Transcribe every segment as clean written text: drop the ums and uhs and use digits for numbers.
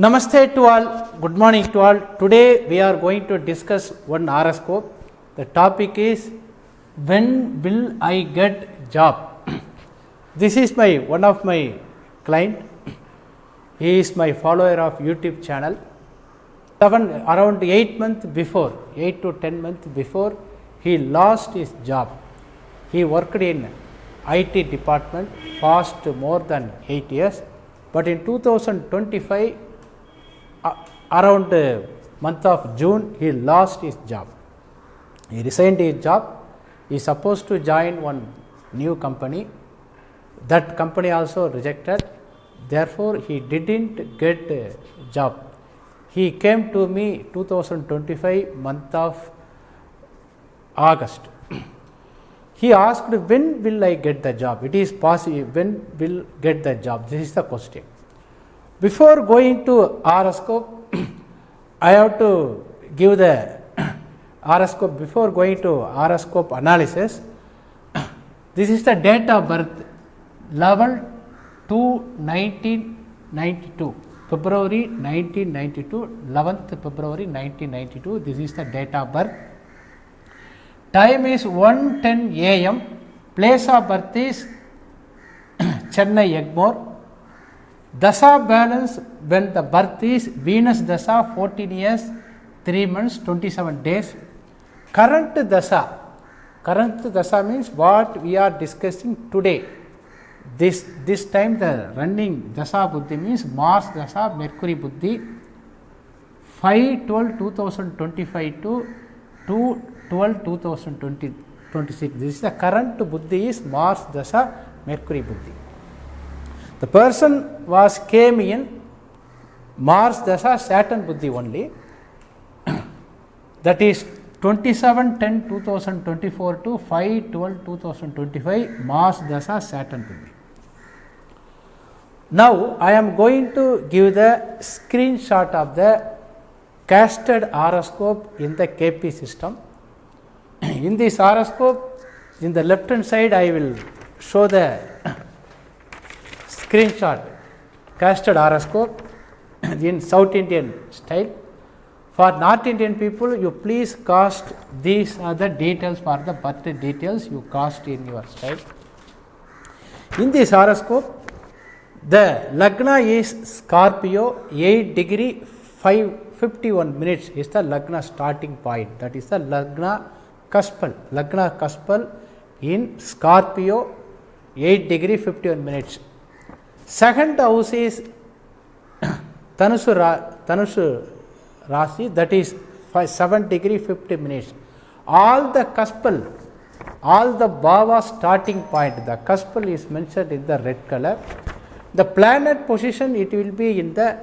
Namaste to all, good morning to all. Today we are going to discuss one horoscope. The topic is when will I get job? This is one of my client. He is my follower of YouTube channel. Around 8 months before, 8 to 10 months before, he lost his job. He worked in IT department past more than 8 years, but in 2025 around month of June, he lost his job. He resigned his job. He is supposed to join one new company. That company also rejected. Therefore, he didn't get a job. He came to me 2025 month of August. He asked, when will I get the job? It is possible. When will get the job? This is the question. Before going to horoscope, I have to give the horoscope. Before going to horoscope analysis, this is the date of birth, 11/2/1992, February 1992, 11th February 1992. This is the date of birth. Time is 1:10 a.m. Place of birth is Chennai, Egmore. Dasa balance when the birth is Venus Dasa 14 years 3 months 27 days. Current Dasa means what we are discussing today. This time the running Dasa Buddhi means Mars Dasa Mercury Buddhi 5/12/2025 to 2/12/2026. This is the current Buddhi is Mars Dasa Mercury Buddhi. The person came in Mars Dasa Saturn Buddhi only. That is 27/10/2024 to 5/12/2025 Mars Dasa Saturn Buddhi. Now I am going to give the screenshot of the casted horoscope in the KP system. In this horoscope, in the left hand side, I will show the screenshot casted horoscope in South Indian style. For North Indian people, you please cast these are the details for the birth details you cast in your style. In this horoscope, the Lagna is Scorpio, 8 degree 51 minutes is the Lagna starting point. That is the Lagna Cuspal in Scorpio, 8 degree 51 minutes. Second house is Tanushu Rasi, that is 7 degree 50 minutes. All the Cuspal, all the Bhava starting point, the Cuspal is mentioned in the red color. The planet position, it will be in the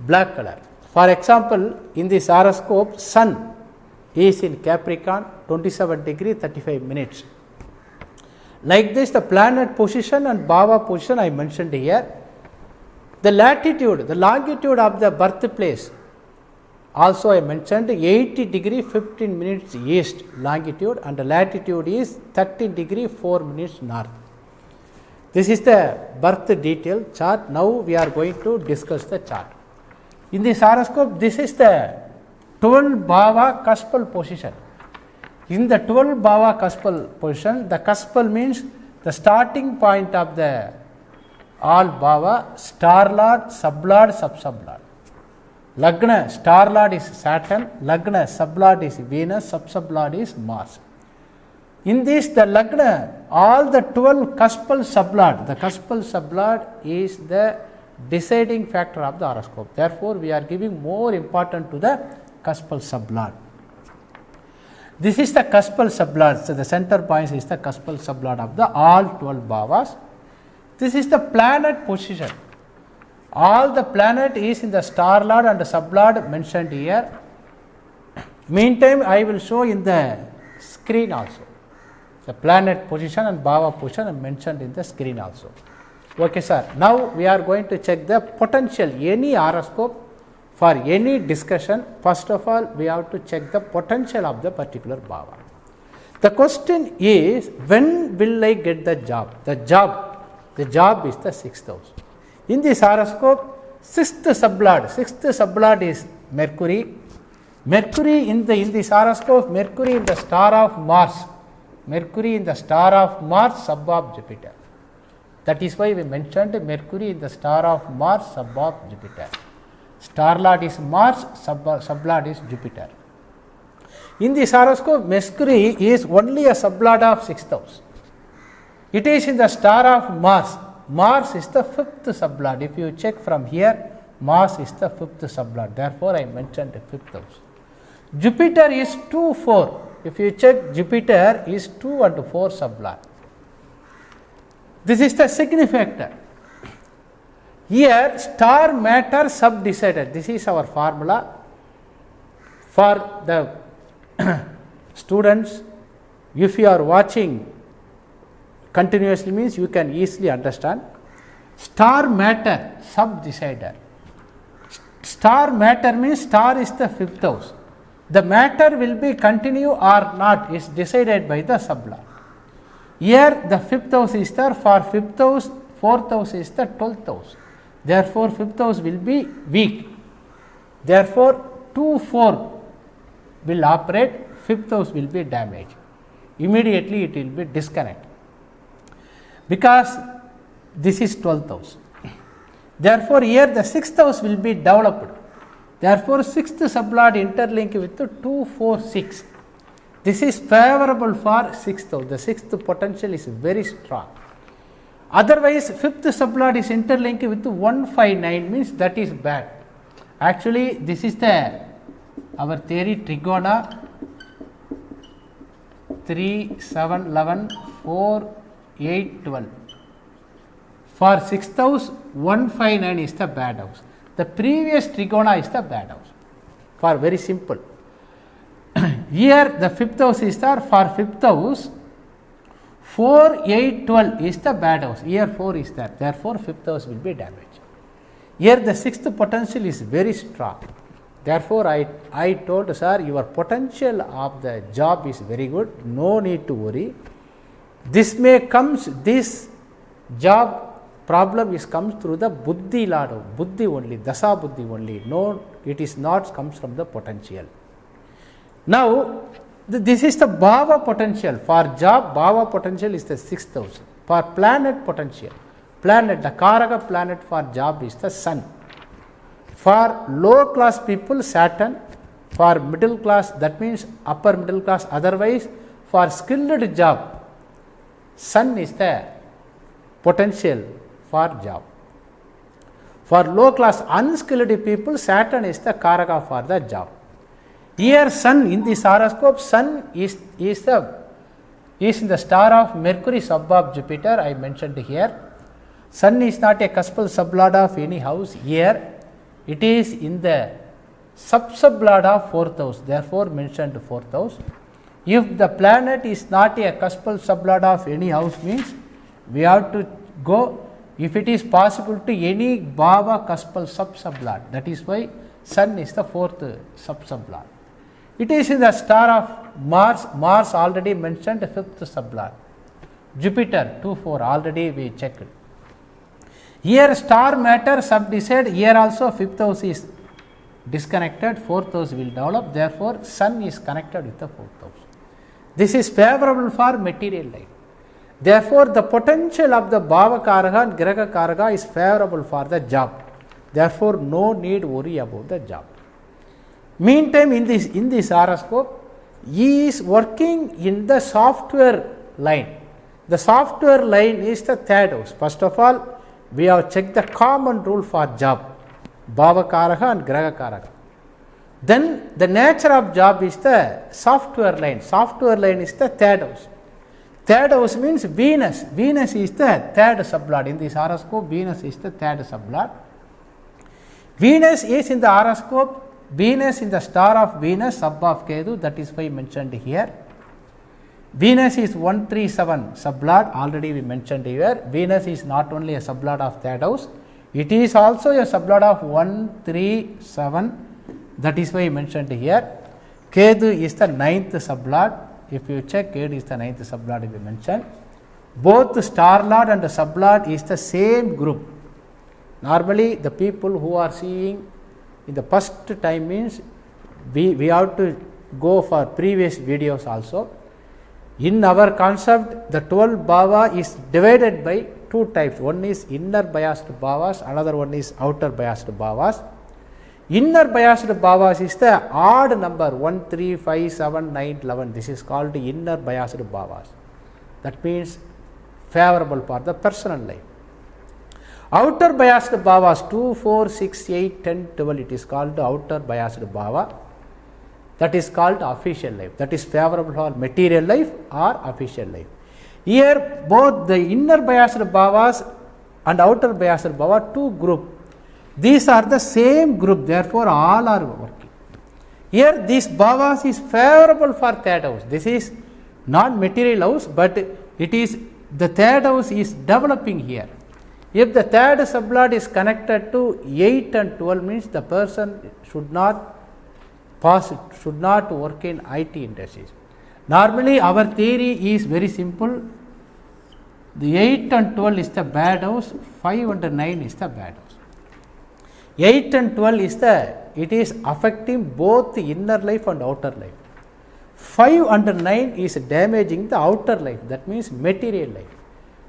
black color. For example, in this horoscope, Sun is in Capricorn, 27 degree 35 minutes. Like this, the planet position and Bhava position I mentioned here. The latitude, the longitude of the birthplace also I mentioned 80 degree 15 minutes east longitude, and the latitude is 13 degree 4 minutes north. This is the birth detail chart. Now we are going to discuss the chart. In this horoscope, this is the 12 Bhava Cuspal position. In the 12 Bhava Cuspal position, the Cuspal means the starting point of the all Bhava, Star Lord, Sublord, Sub-Sublord. Lagna, Star Lord is Saturn, Lagna, Sublord is Venus, Sub-Sublord is Mars. In this, the Lagna, all the 12 Cuspal Sublord, the Cuspal Sublord is the deciding factor of the horoscope. Therefore, we are giving more importance to the Cuspal Sublord. This is the Cuspal Sublord. So, the center point is the Cuspal Sublord of the all 12 Bhavas. This is the planet position. All the planet is in the Star Lord and the Sublord mentioned here. Meantime, I will show in the screen also. The planet position and Bhava position are mentioned in the screen also. Okay, sir. Now, we are going to check the potential. Any horoscope for any discussion, first of all, we have to check the potential of the particular Bhava. The question is, when will I get the job? The job is the 6th house. In this horoscope, Sixth sublord is Mercury. Mercury in the horoscope, Mercury in the star of Mars. Mercury in the star of Mars, sub of Jupiter. That is why we mentioned Mercury in the star of Mars, sub of Jupiter. Star lord is Mars, sub lord is Jupiter. In this horoscope, Mercury is only a sublord of 6th house. It is in the star of Mars. Mars is the 5th sublord. If you check from here, Mars is the 5th sublord. Therefore, I mentioned the 5th house. Jupiter is 2, 4. If you check, Jupiter is 2 and 4 sublord. This is the significactor. Here, star matter subdecided. This is our formula for the students. If you are watching continuously, means you can easily understand. Star matter subdecider. Star matter means star is the 5th house. The matter will be continue or not is decided by the sublord. Here the 5th house is there. For 5th house, 4th house is the 12th house. Therefore, 5th house will be weak. Therefore, 2, 4 will operate, 5th house will be damaged. Immediately it will be disconnect. Because this is 12th house. Therefore, here the 6th house will be developed. Therefore, 6th sublord interlink with 2, 4, 6. This is favorable for 6th house. The 6th potential is very strong. Otherwise, 5th sublord is interlinked with 1, 5, 9 means that is bad. Actually, this is our theory Trigona 3, 7, 11, 4, 8, 12. For 6th house, 1, 5, 9 is the bad house. The previous Trigona is the bad house. For very simple. Here the 5th house is there. For 5th house, 4, 8, 12 is the bad house. Here 4 is there. Therefore, 5th house will be damaged. Here the 6th potential is very strong. Therefore, I told sir, your potential of the job is very good. No need to worry. This job problem comes through the buddhi lord, buddhi only, dasa buddhi only. No, it is not comes from the potential. Now, this is the bhava potential. For job, bhava potential is the 6th house. For planet potential, planet, the karaka planet for job is the sun. For low class people, Saturn. For middle class, that means upper middle class. Otherwise, for skilled job, sun is the potential for job. For low class unskilled people, Saturn is the karaka for the job. Here sun in this horoscope, sun is in the star of Mercury, sub of Jupiter. I mentioned here. Sun is not a cuspal sublord of any house. Here it is in the sub-sublord of 4th house. Therefore, mentioned 4th house. If the planet is not a cuspal sublord of any house, means we have to go. If it is possible to any bhava cuspal sub-sublord, that is why sun is the 4th sub-sublord. It is in the star of Mars. Mars already mentioned 5th sublord. Jupiter 2, 4 already we checked. Here star matter subdecide. Here also 5th house is disconnected. 4th house will develop. Therefore, sun is connected with the 4th house. This is favorable for material life. Therefore, the potential of the bhava karaka and graha karaka is favorable for the job. Therefore, no need worry about the job. Meantime, in this horoscope, he is working in the software line. The software line is the 3rd house. First of all, we have checked the common rule for job, bhava karaka and graha karaka. Then the nature of job is the software line. Software line is the 3rd house. 3rd house means Venus. Venus is the 3rd sublord. In this horoscope, Venus is the 3rd sublord. Venus is in the horoscope. Venus in the star of Venus, sub of Ketu. That is why mentioned here. Venus is 137 sublord. Already we mentioned here. Venus is not only a sublord of 3rd house. It is also a sublord of 137. That is why mentioned here. Ketu is the 9th sublord. If you check, Ketu is the 9th sublord we mentioned. Both the star lord and the sublord is the same group. Normally the people who are seeing in the first time means we have to go for previous videos also. In our concept, the 12 bhava is divided by two types. One is inner biased bhavas, another one is outer biased bhavas. Inner biased bhavas is the odd number 1, 3, 5, 7, 9, 11. This is called inner biased bhavas. That means favorable for the personal life. Outer biased bhavas 2, 4, 6, 8, 10, 12. It is called outer biased bhava. That is called official life. That is favorable for material life or official life. Here both the inner biased bhavas and outer biased bhava, two group. These are the same group, therefore all are working. Here these bhavas is favorable for third house. This is not material house, but it is the third house is developing here. If the third sublord is connected to 8 and 12 means the person should not work in IT industries. Normally our theory is very simple. The 8 and 12 is the bad house, 5 and 9 is the bad house. 8 and 12 is it is affecting both the inner life and outer life. 5 and 9 is damaging the outer life, that means material life.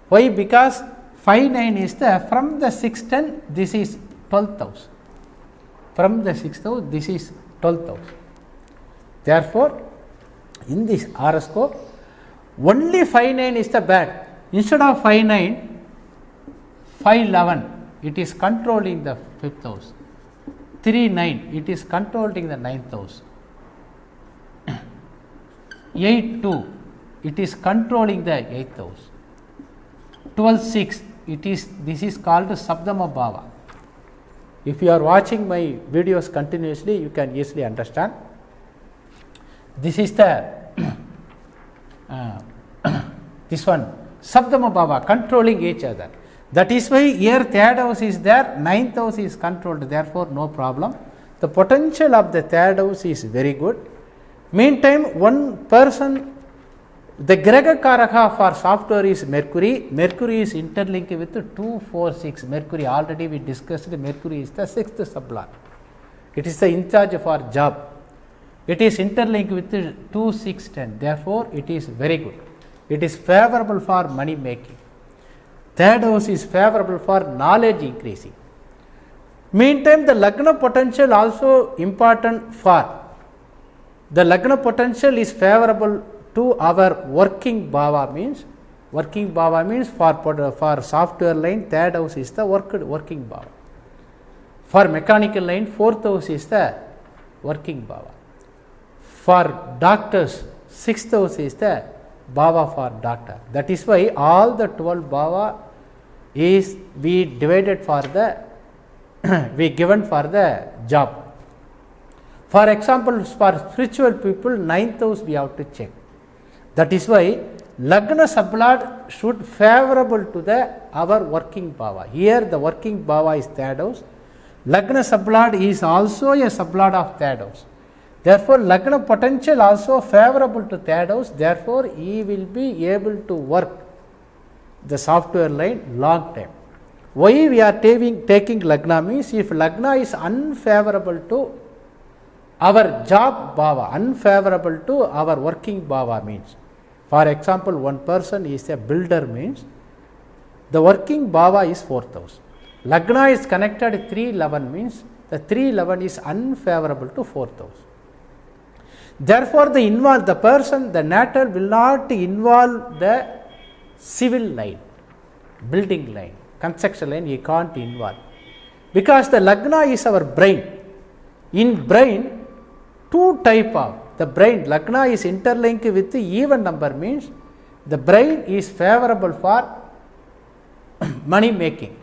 Why? Because 5, 9 is from the 6th and this is 12th house. From the 6th house, this is 12th house. Therefore, in this horoscope, only 5, 9 is the bad. Instead of 5, 9, 5, 11, it is controlling the 5th house. 3, 9, it is controlling the 9th house. 8, 2, it is controlling the 8th house. 12, 6, this is called Sabdama Bhava. If you are watching my videos continuously, you can easily understand. This is the this one, Sabdama Bhava, controlling each other. That is why here third house is there, 9th house is controlled, therefore no problem. The potential of the third house is very good. Meantime, one person, the Graha Karaka for software is Mercury. Mercury is interlinked with 2, 4, 6. Mercury, already we discussed, Mercury is the 6th sublord. It is the in charge for job. It is interlinked with 2, 6, 10. Therefore, it is very good. It is favorable for money making. Third house is favorable for knowledge increasing. Meantime, the Lagna potential also important for. The Lagna potential is favorable to our working bhava means for software line, third house is the working bhava. For mechanical line, fourth house is the working bhava. For doctors, sixth house is the bhava for doctor. That is why all the 12 bhava is we divided for the we given for the job. For example, for spiritual people, 9th house we have to check. That is why Lagna sublord should favorable to our working bhava. Here the working bhava is third house. Lagna sublord is also a sublord of third house. Therefore, Lagna potential also favorable to third house. Therefore, he will be able to work the software line long time. Why we are taking Lagna means if Lagna is unfavorable to our job bhava, unfavorable to our working bhava means. For example, one person is a builder means the working bhava is 4th house. Lagna is connected 311 means the 311 is unfavorable to 4th house. Therefore, the person, the natal will not involve the civil line, building line, construction line, he can't involve. Because the Lagna is our brain. In brain, two type of the brain, Lagna is interlinked with the even number means the brain is favorable for money making.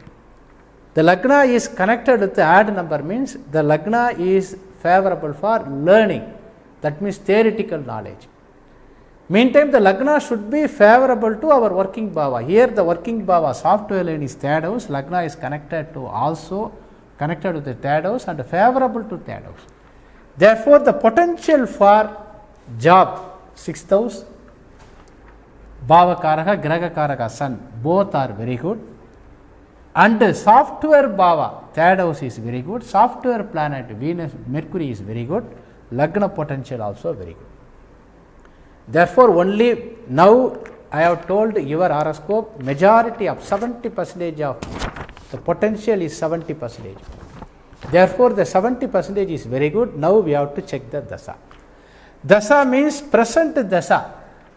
The Lagna is connected with the odd number means the Lagna is favorable for learning. That means theoretical knowledge. Meantime, the Lagna should be favorable to our working bhava. Here the working bhava software line is third house. Lagna is connected to also connected to the third house and favorable to third house. Therefore, the potential for job, 6th house, Bhava Karaka, Graha Karaka, Sun, both are very good. And software bhava, third house is very good. Software planet, Venus, Mercury is very good. Lagna potential also very good. Therefore, only now I have told your horoscope, majority of 70% of the potential is 70%. Therefore, the 70% is very good. Now we have to check the Dasa. Dasa means present Dasa.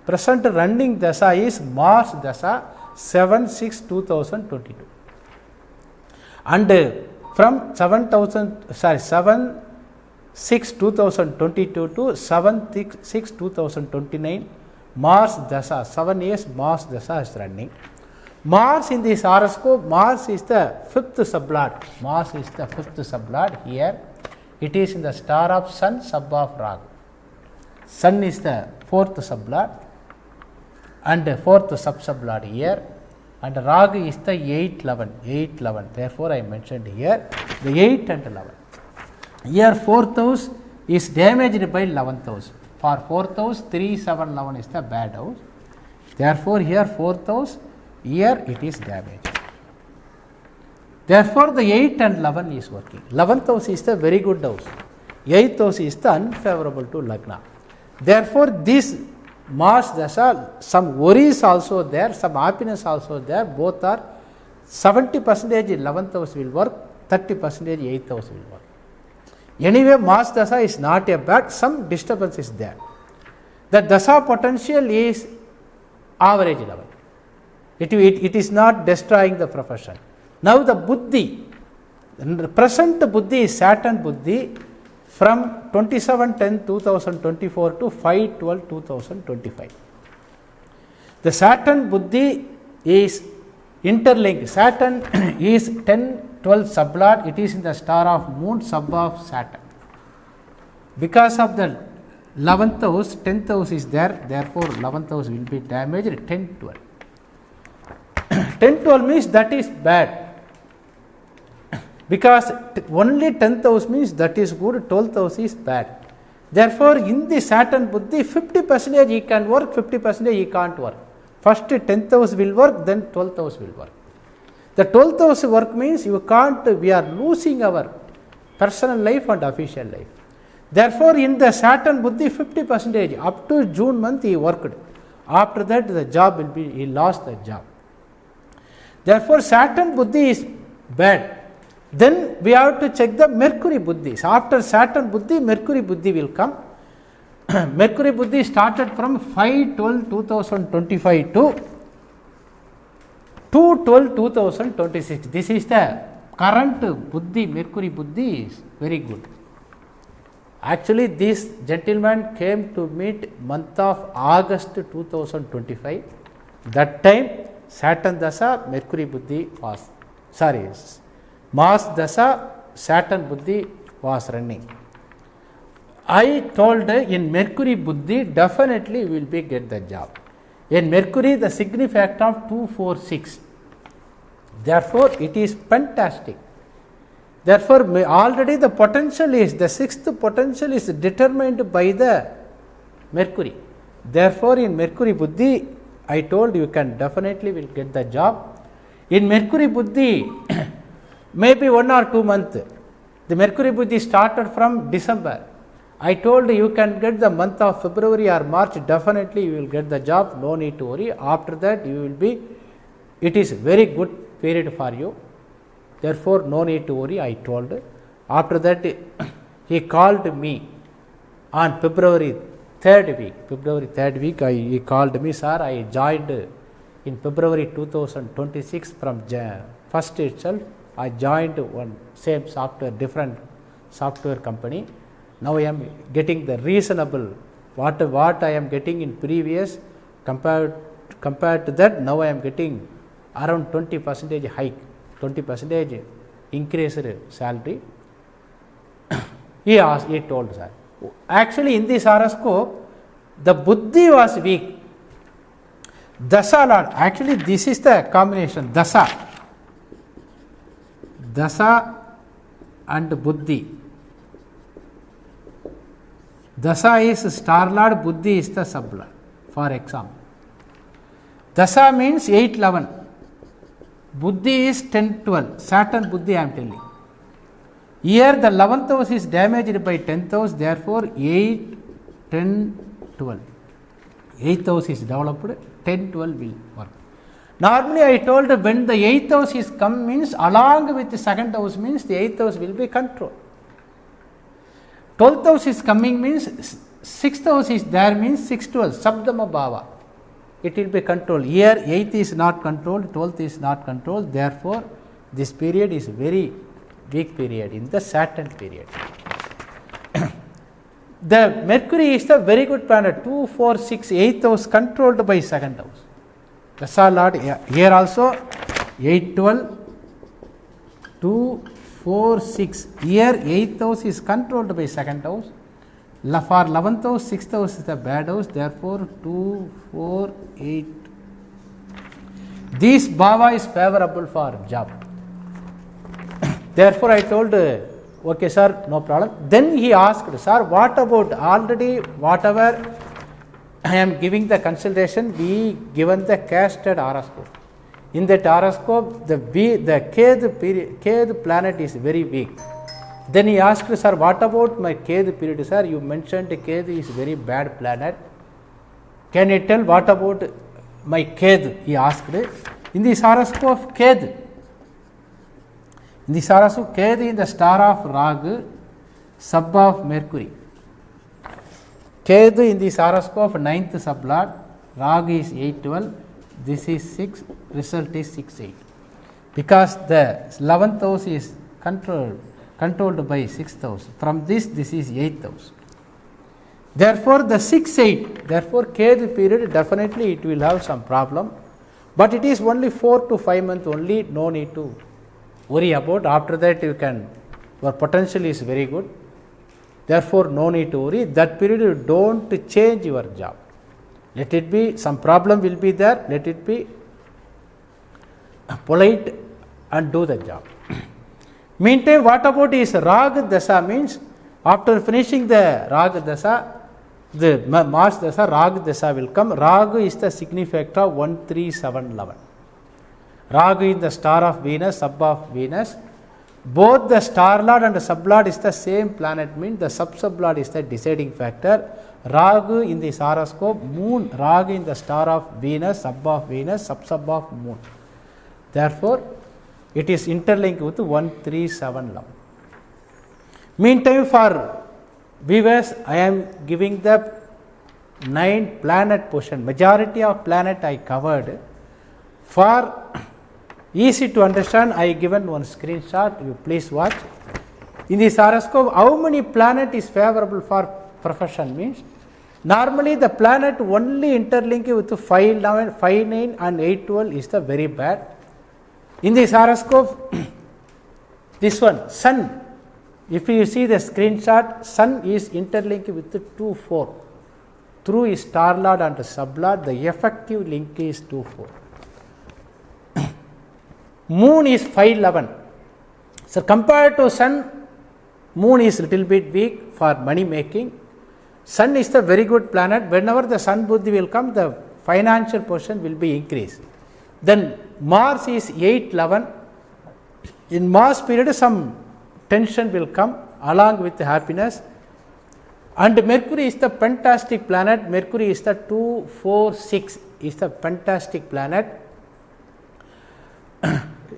Present running Dasa is Mars Dasa 7/6/2022. And from 7/6/2022 to 7/6/2029, Mars Dasa, 7 years Mars Dasa is running. Mars in this horoscope, Mars is the fifth sublord. Mars is the fifth sublord here. It is in the star of Sun, sub of Rahu. Sun is the fourth sublord and fourth sub-sublord here. And Ragu is the 8/11. Therefore, I mentioned here the 8 and 11. Here 4th house is damaged by 11th house. For 4th house, 3, 7, 11 is the bad house. Therefore, here 4th house, here it is damaged. Therefore, the 8 and 11 is working. 11th house is the very good house. 8th house is the unfavorable to Lagna. Therefore, this Mars Dasa, some worries also there, some happiness also there. Both are 70% 11th house will work, 30% 8th house will work. Anyway, Mars Dasa is not a bad, some disturbance is there. The Dasa potential is average level. It is not destroying the profession. Now the Buddhi, the present Buddhi is Saturn Buddhi from 27/10/2024 to 5/12/2025. The Saturn Buddhi is interlinked. Saturn is 10/12 sublord. It is in the star of Moon, sub of Saturn. Because of the 11th house, 10th house is there. Therefore, 11th house will be damaged. 10/12. 10/12 means that is bad. Because only 10th house means that is good, 12th house is bad. Therefore, in the Saturn Buddhi, 50% he can work, 50% he can't work. First 10th house will work, then 12th house will work. The 12th house work means you can't, we are losing our personal life and official life. Therefore, in the Saturn Buddhi, 50% up to June month he worked. After that, the job will be, he lost the job. Therefore, Saturn Buddhi is bad. Then we have to check the Mercury Buddhi. So after Saturn Buddhi, Mercury Buddhi will come. Mercury Buddhi started from 5/12/2025 to 2/12/2026. This is the current Buddhi, Mercury Buddhi is very good. Actually, this gentleman came to meet month of August 2025. That time Saturn Dasa, Mercury Buddhi was, Mars Dasa, Saturn Buddhi was running. I told in Mercury Buddhi definitely will be get the job. In Mercury the significant of 2, 4, 6. Therefore, it is fantastic. Therefore, already the potential is, the sixth potential is determined by the Mercury. Therefore, in Mercury Buddhi, I told you can definitely will get the job. In Mercury Buddhi, maybe 1 or 2 months. The Mercury Buddhi started from December. I told you can get the month of February or March, definitely you will get the job, no need to worry. After that, you will be, it is very good period for you. Therefore, no need to worry, I told. After that, he called me on February 3rd week, he called me, sir, I joined in February 2026 from first itself. I joined one same software, different software company. Now I am getting the reasonable, what I am getting in previous, compared to that, now I am getting around 20% hike, 20% increased salary. He told, sir. Actually, in this horoscope, the Buddhi was weak. Dasa Lord, actually this is the combination, Dasa and Buddhi. Dasa is star lord, Buddhi is the sub lord. For example, Dasa means 8/11. Buddhi is 10, 12. Saturn Buddhi I am telling. Here the 11th house is damaged by 10th house, therefore 8, 10, 12. 8th house is developed, 10, 12 will work. Normally I told when the 8th house is come means along with the 2nd house means the 8th house will be controlled. 12th house is coming means 6th house is there means 6, 12, Sabdama Bhava. It will be controlled. Here 8th is not controlled, 12th is not controlled, therefore this period is very weak period in the Saturn period. The Mercury is the very good planet, 2, 4, 6, 8th house controlled by 2nd house. Dasa Lord here also 8, 12, 2, 4, 6. Here 8th house is controlled by 2nd house. For 11th house, 6th house is the bad house, therefore 2, 4, 8. This Bhava is favorable for job. Therefore I told, okay sir, no problem. Then he asked, sir, what about already whatever I am giving the consultation, we given the casted horoscope. In that horoscope, the Ketu planet is very weak. Then he asked, sir, what about my Ketu period? Sir, you mentioned Ketu is very bad planet. Can you tell what about my Ketu? He asked. In this horoscope, Ketu. In this horoscope, Ketu in the star of Ragu, sub of Mercury. Ketu in this horoscope, 9th sublord, Ragu is 8, 12, this is 6, result is 6, 8. Because the 11th house is controlled by 6th house. From this is 8th house. Therefore, the 6, 8, therefore Ketu period definitely it will have some problem. But it is only 4 to 5 months only, no need to worry about. After that you can, your potential is very good. Therefore, no need to worry. That period you don't change your job. Let it be, some problem will be there, let it be polite and do the job. Meantime, what about is Raga Dasa means after finishing the Raga Dasa, the Mars Dasa, Raga Dasa will come. Raga is the significator 1, 3, 7, 11. Raga is the star of Venus, sub of Venus. Both the star lord and the sublord is the same planet, means the sub-sublord is the deciding factor. Ragu in the horoscope, moon, Ragu in the star of Venus, sub of Venus, sub of moon. Therefore, it is interlinked with 1, 3, 7, 11. Meantime, for viewers, I am giving the 9 planet portion. Majority of planet I covered. For easy to understand, I given one screenshot, you please watch. In this horoscope, how many planet is favorable for profession means, normally the planet only interlink with 5, 11, 5, 9 and 8, 12 is the very bad. In this horoscope, this one, Sun, if you see the screenshot, Sun is interlinked with the 2, 4. Through is star lord and sublord, the effective link is 2, 4. Moon is 5, 11. So compared to Sun, Moon is little bit weak for money making. Sun is the very good planet. Whenever the Sun Buddhi will come, the financial portion will be increased. Then Mars is 8, 11. In Mars period, some tension will come along with the happiness. And Mercury is the fantastic planet. Mercury is the 2, 4, 6 is the fantastic planet.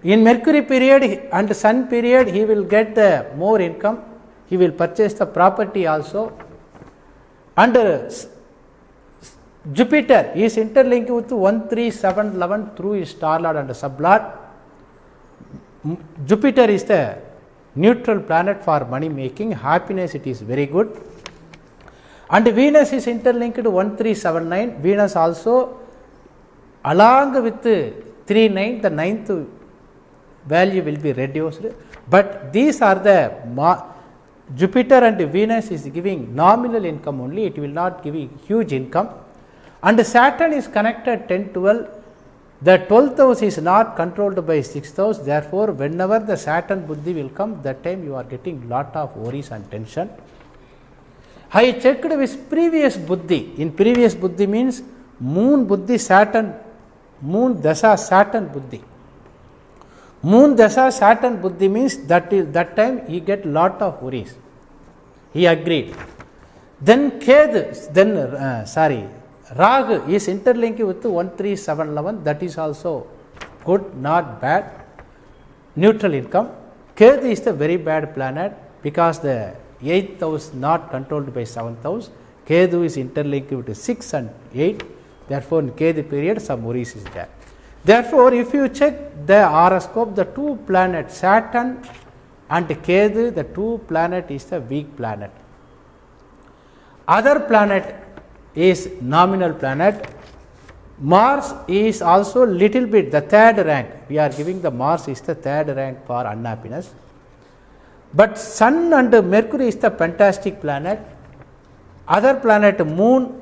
In Mercury period and Sun period, he will get the more income. He will purchase the property also. And Jupiter is interlinked with 1, 3, 7, 11 through his star lord and sublord. Jupiter is the neutral planet for money making. Happiness, it is very good. And Venus is interlinked to 1, 3, 7, 9. Venus also along with 3, 9, the 9th value will be reduced. But these are the Jupiter and Venus is giving nominal income only, it will not give huge income. And Saturn is connected 10, 12. The 12th house is not controlled by 6th house. Therefore, whenever the Saturn Buddhi will come, that time you are getting lot of worries and tension. I checked with previous Buddhi. In previous Buddhi means Moon Buddhi, Saturn, Moon Dasa, Saturn Buddhi. Moon Dasa Saturn Buddhi means that time he get lot of worries. He agreed. Then Rahu is interlinking with 13711. That is also good, not bad. Neutral income. Ketu is the very bad planet because the 8th house not controlled by 7th house. Ketu is interlinked with 6 and 8. Therefore, in Ketu period, some worries is there. Therefore, if you check the horoscope, the two planets, Saturn and Ketu, the two planet is the weak planet. Other planet is nominal planet. Mars is also little bit the third rank. We are giving the Mars is the third rank for unhappiness. But Sun and Mercury is the fantastic planet. Other planet Moon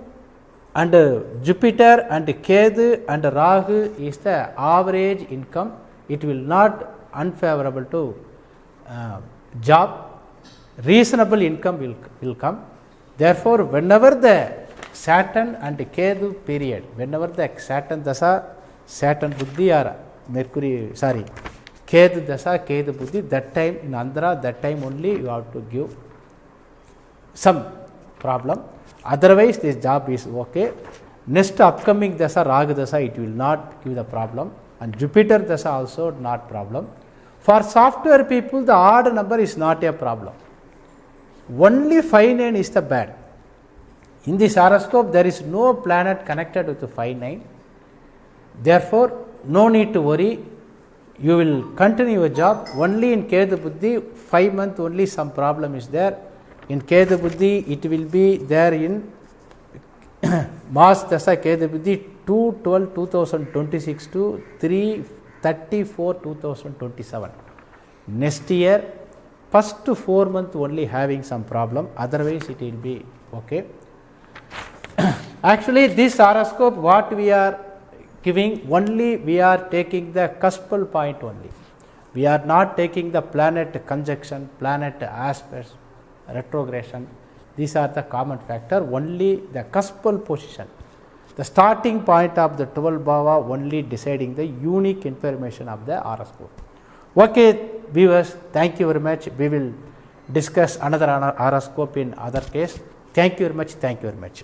and Jupiter and Ketu and Rahu is the average income. It will not unfavorable to job. Reasonable income will come. Therefore, whenever the Saturn and Ketu period, whenever the Saturn Dasa, Saturn Buddhi or Ketu Dasa, Ketu Buddhi, that time in Andhra, that time only you have to give some problem. Otherwise, this job is okay. Next upcoming Dasa, Raga Dasa, it will not give the problem. And Jupiter Dasa also not problem. For software people, the odd number is not a problem. Only 5-9 is the bad. In this horoscope, there is no planet connected with the 5-9. Therefore, no need to worry. You will continue your job. Only in Ketu Buddhi, 5 months only some problem is there. In Ketu Buddhi, it will be there in Mars Dasa Ketu Buddhi 2/12/2026 to 3/34/2027. Next year, first 4 months only having some problem. Otherwise, it will be okay. Actually, this horoscope, what we are giving, only we are taking the cuspal point only. We are not taking the planet conjunction, planet aspects, retrogression. These are the common factor. Only the cuspal position, the starting point of the 12 bhava, only deciding the unique information of the horoscope. Okay, viewers, thank you very much. We will discuss another horoscope in other case. Thank you very much. Thank you very much.